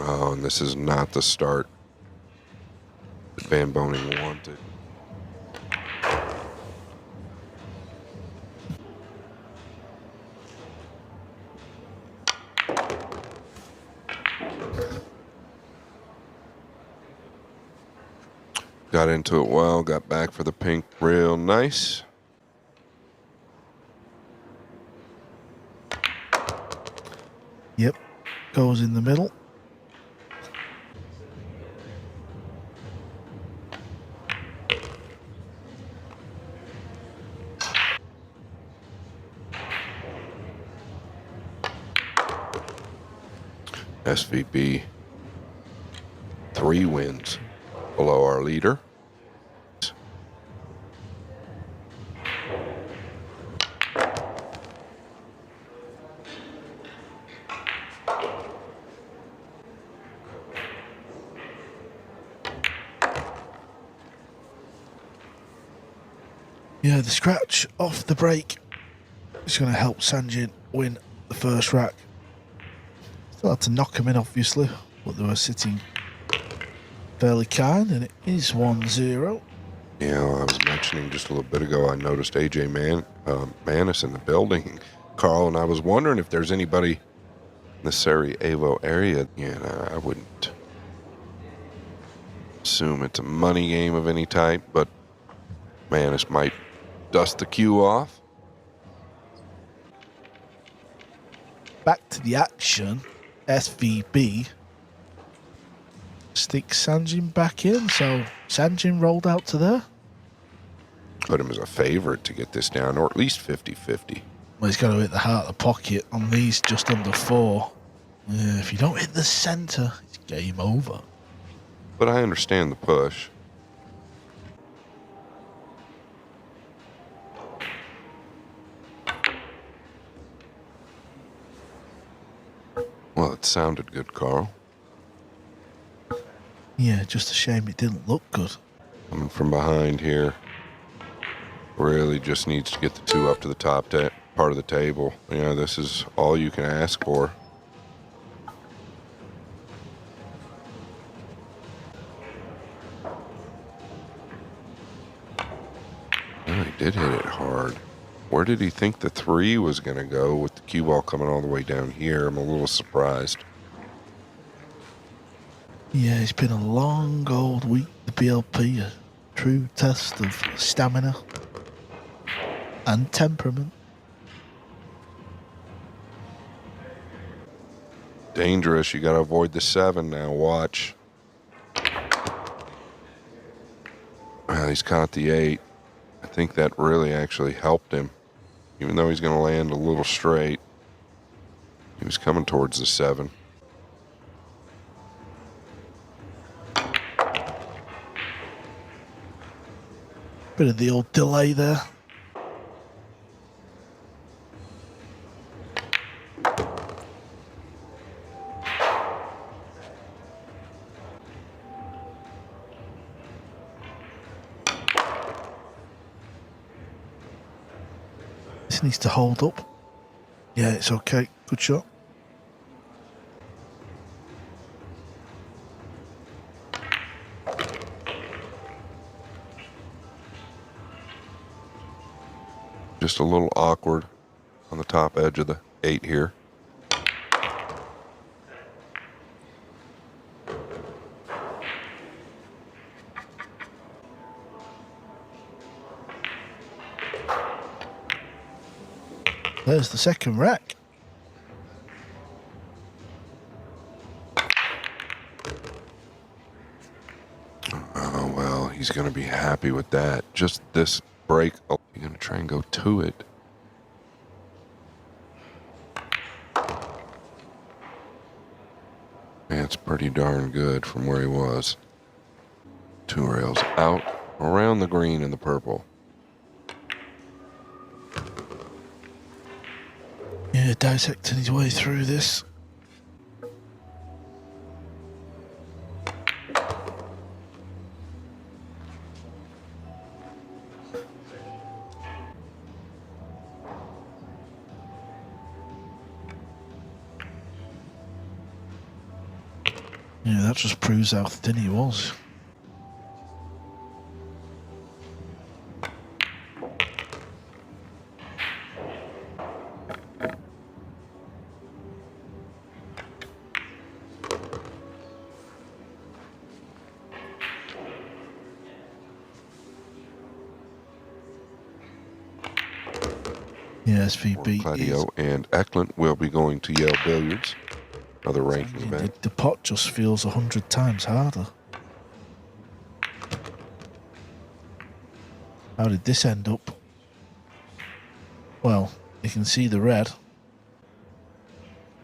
Oh, and this is not the start that Van Boning wanted. Got into it well, got back for the pink real nice. Yep, goes in the middle. SVB, 3 wins below our leader. Yeah, the scratch off the break is going to help Sanjin win the first rack. Still had to knock him in, obviously, but they were sitting fairly kind, and it is 1-0. Yeah, I was mentioning just a little bit ago, I noticed AJ Manis in the building, Carl, and I was wondering if there's anybody in the Sarajevo area. Yeah, I wouldn't assume it's a money game of any type, but Manis might dust the cue off. Back to the action. SVB sticks Sanjin back in, so Sanjin rolled out to there. Put him as a favorite to get this down, or at least 50-50. Well, he's got to hit the heart of the pocket on these just under 4. Yeah, if you don't hit the centre, it's game over. But I understand the push. Well, it sounded good, Carl. Yeah, just a shame it didn't look good. Coming from behind here. Really just needs to get the 2 up to the top part of the table. Yeah, this is all you can ask for. Oh, he did hit it hard. Where did he think the 3 was going to go with the cue ball coming all the way down here? I'm a little surprised. Yeah, it's been a long old week, the BLP, a true test of stamina and temperament. Dangerous. You got to avoid the 7 now. Watch. Well, he's caught the 8. I think that really actually helped him. Even though he's going to land a little straight, he was coming towards the 7. Bit of the old delay there. This needs to hold up. Yeah, it's okay. Good shot. Just a little awkward on the top edge of the 8 here. There's the second rack. Oh, well, he's going to be happy with that. Just this break. Oh, you're going to try and go to it. That's pretty darn good from where he was. 2 rails out, around the green and the purple. Yeah, dissecting his way through this. Yeah, that just proves how thin he was. Yeah, SVB is. Claudio and Eklund will be going to Yale Billiards. Another ranking event. The pot just feels 100 times harder. How did this end up? Well, you can see the red.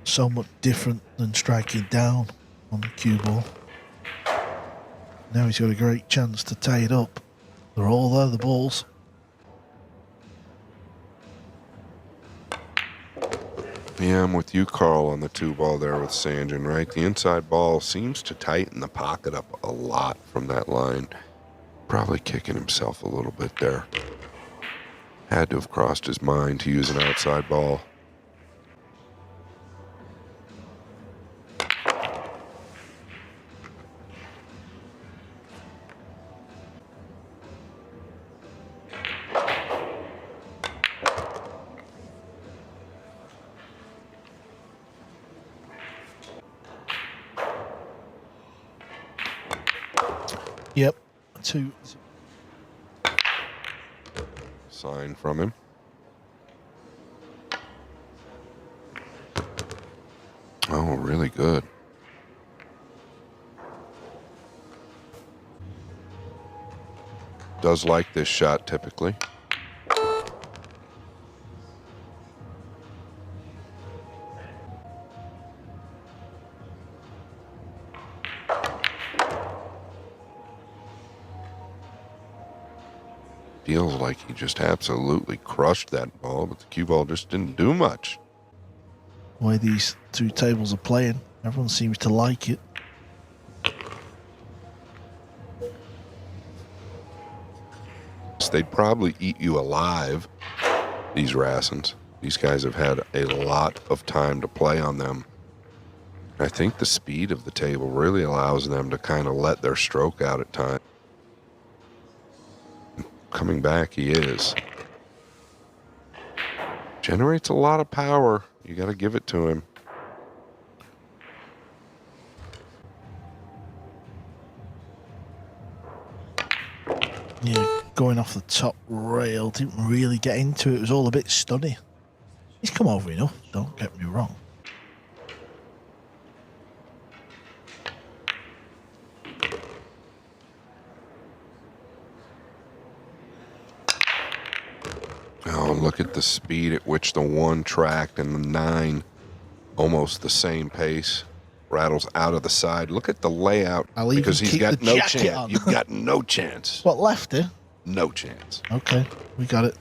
So much different than striking down on the cue ball. Now he's got a great chance to tie it up. They're all there, the balls. Yeah, I'm with you, Carl, on the 2-ball there with Sanjin, right? The inside ball seems to tighten the pocket up a lot from that line. Probably kicking himself a little bit there. Had to have crossed his mind to use an outside ball. Yep. 2. Sign from him. Oh, really good. Does like this shot typically. Feels like he just absolutely crushed that ball, but the cue ball just didn't do much. The way these two tables are playing, everyone seems to like it. They'd probably eat you alive, these Rassens. These guys have had a lot of time to play on them. I think the speed of the table really allows them to kind of let their stroke out at times. Coming back, he is. Generates a lot of power. You got to give it to him. Yeah, going off the top rail, didn't really get into it. It was all a bit stunny. He's come over enough, don't get me wrong. Oh, look at the speed at which the 1 tracked and the 9 almost the same pace. Rattles out of the side. Look at the layout. I'll even because he's keep got the no jacket chance. on. You've got no chance. What, lefty? No chance. Okay, we got it.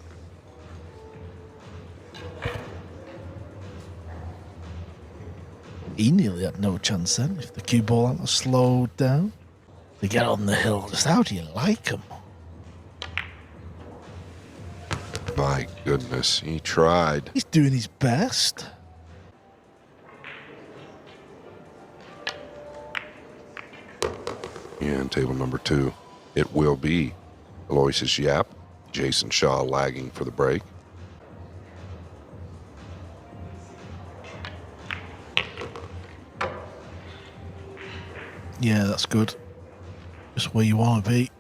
He nearly had no chance then if the cue ball hadn't slowed down. To get on the hill, just how do you like him? My goodness, he tried. He's doing his best. And table number 2, it will be Aloysius Yap, Jason Shaw lagging for the break. Yeah, that's good. Just where you want to be.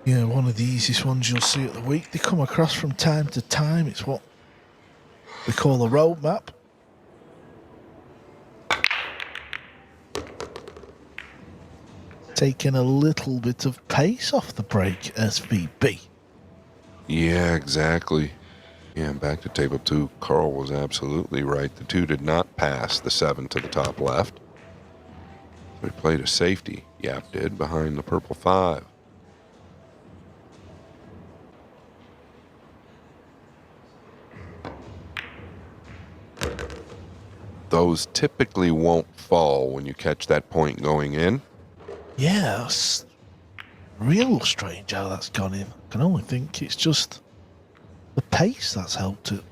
Yeah, one of the easiest ones you'll see at the week. They come across from time to time. It's what we call a roadmap. Taking a little bit of pace off the break, SVB. Yeah, exactly. Yeah, back to table 2. Carl was absolutely right. The 2 did not pass the 7 to the top left. We played a safety. Yap did behind the purple 5. Those typically won't fall when you catch that point going in. Yeah, that's real strange how that's gone in. I can only think it's just the pace that's helped it.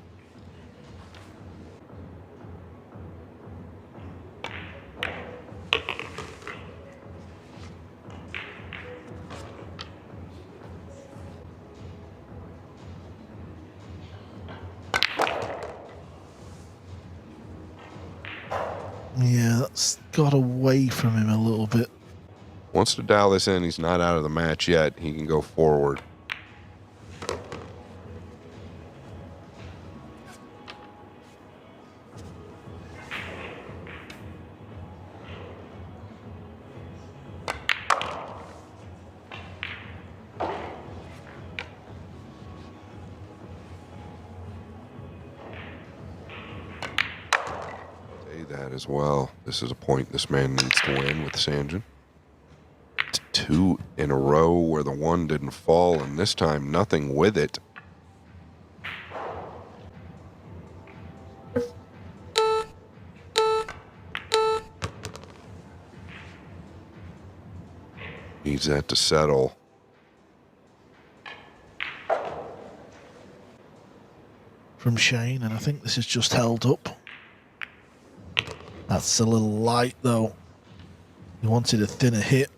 Yeah, that's got away from him a little bit. Wants to dial this in. He's not out of the match yet. He can go forward. Say that as well. This is a point this man needs to win with Sanjin. It's 2 in a row where the one didn't fall, and this time nothing with it. Needs that to settle. From Shane, and I think this is just held up. That's a little light though. He wanted a thinner hit.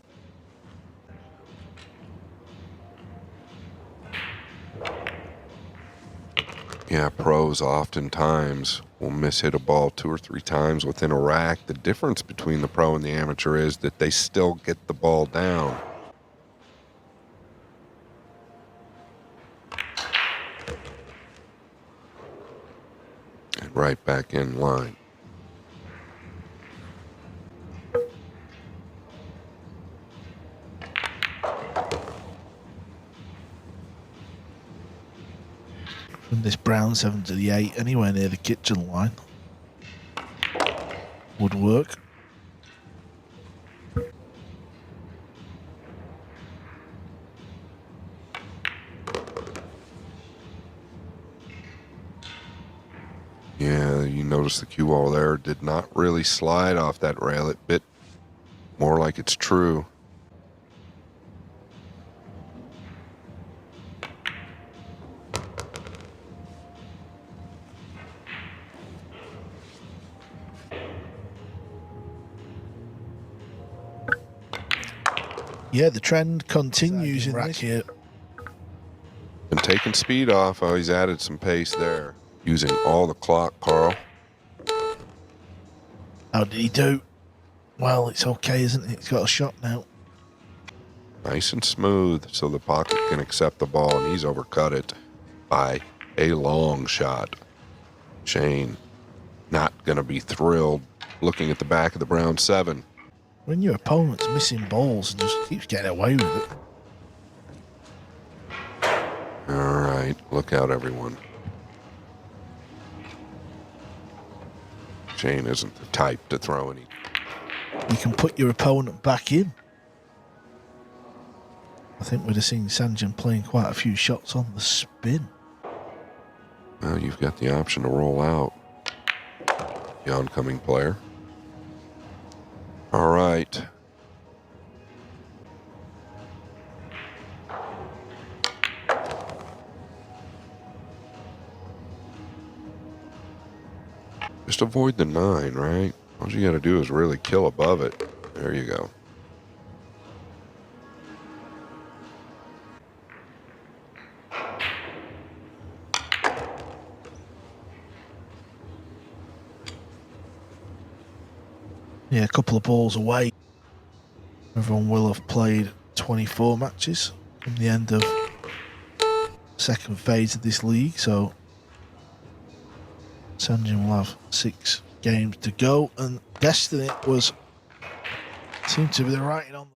Yeah, pros oftentimes will miss-hit a ball 2 or 3 times within a rack. The difference between the pro and the amateur is that they still get the ball down. And right back in line. From this brown 7 to the 8, anywhere near the kitchen line would work. Yeah, you notice the cue ball there did not really slide off that rail. It bit more like it's true. Yeah, the trend continues in this here. And taking speed off. Oh, he's added some pace there. Using all the clock, Carl. How did he do? Well, it's okay, isn't it? He's got a shot now. Nice and smooth so the pocket can accept the ball, and he's overcut it by a long shot. Shane not going to be thrilled looking at the back of the brown 7. When your opponent's missing balls and just keeps getting away with it. All right, look out, everyone. Shane isn't the type to throw any. You can put your opponent back in. I think we'd have seen Sanjin playing quite a few shots on the spin. Well, you've got the option to roll out. The oncoming player. All right. Just avoid the 9, right? All you got to do is really kill above it. There you go. Yeah, a couple of balls away. Everyone will have played 24 matches from the end of second phase of this league, so Sanjin will have 6 games to go, and Destiny seemed to be the writing on